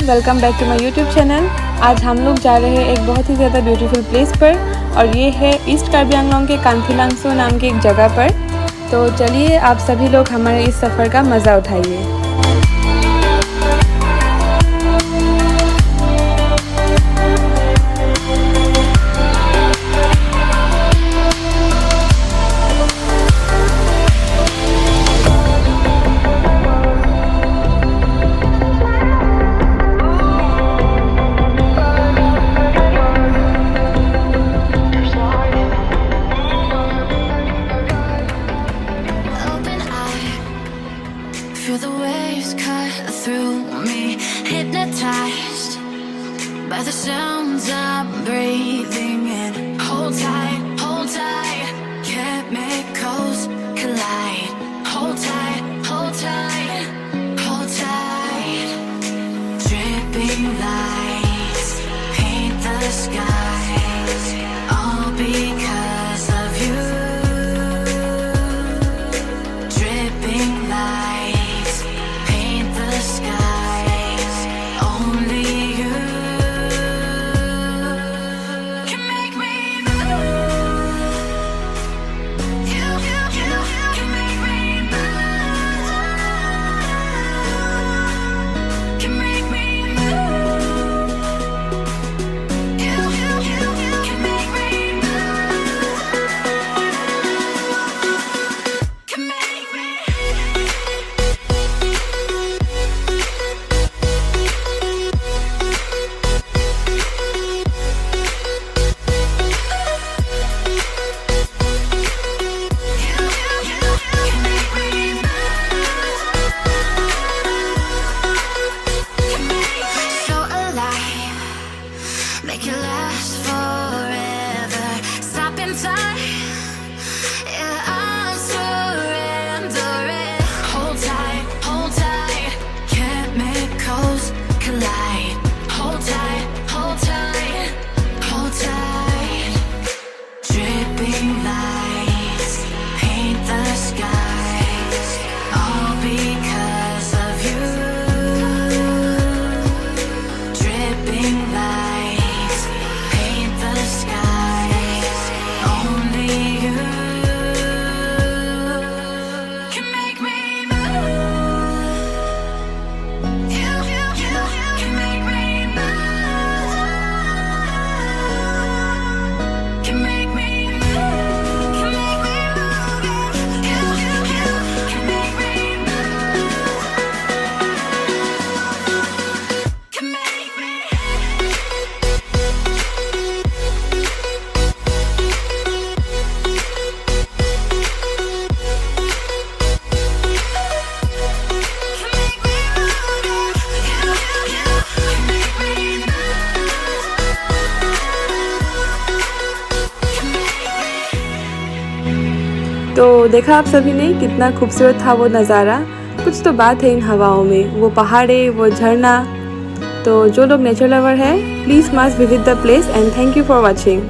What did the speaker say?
Welcome back to my YouTube channel. आज हम लोग जा रहे हैं एक बहुत ही ज़्यादा ब्यूटीफुल प्लेस पर और ये है ईस्ट कार्बी आंगलोंग के कांगथिलांगसो नाम की एक जगह पर। तो चलिए आप सभी लोग हमारे इस सफ़र का मज़ा उठाइए। Feel the waves cut through me, hypnotized by the sounds I'm breathing in. Hold tight, chemicals collide. Hold tight, hold tight. Dripping lights paint the skies, all because of you. Dripping lights paint the skies, only you can make me move. You can make me move. Can make me move. You can make me move. Can make me. So alive, make it last forever. Stop in time, yeah, I'm surrendering. Hold tight, chemicals collide. Hold tight, hold tight. Dripping lights paint the skies, all because of you. Dripping lights paint the skies, only you can make me move. You can make me move. Can make me move. Can make me move. You can make me move. Can make me. तो देखा आप सभी ने कितना खूबसूरत था वो नज़ारा। कुछ तो बात है इन हवाओं में, वो पहाड़े, वो झरना। तो जो लोग नेचर लवर है, please must visit the place and thank you for watching.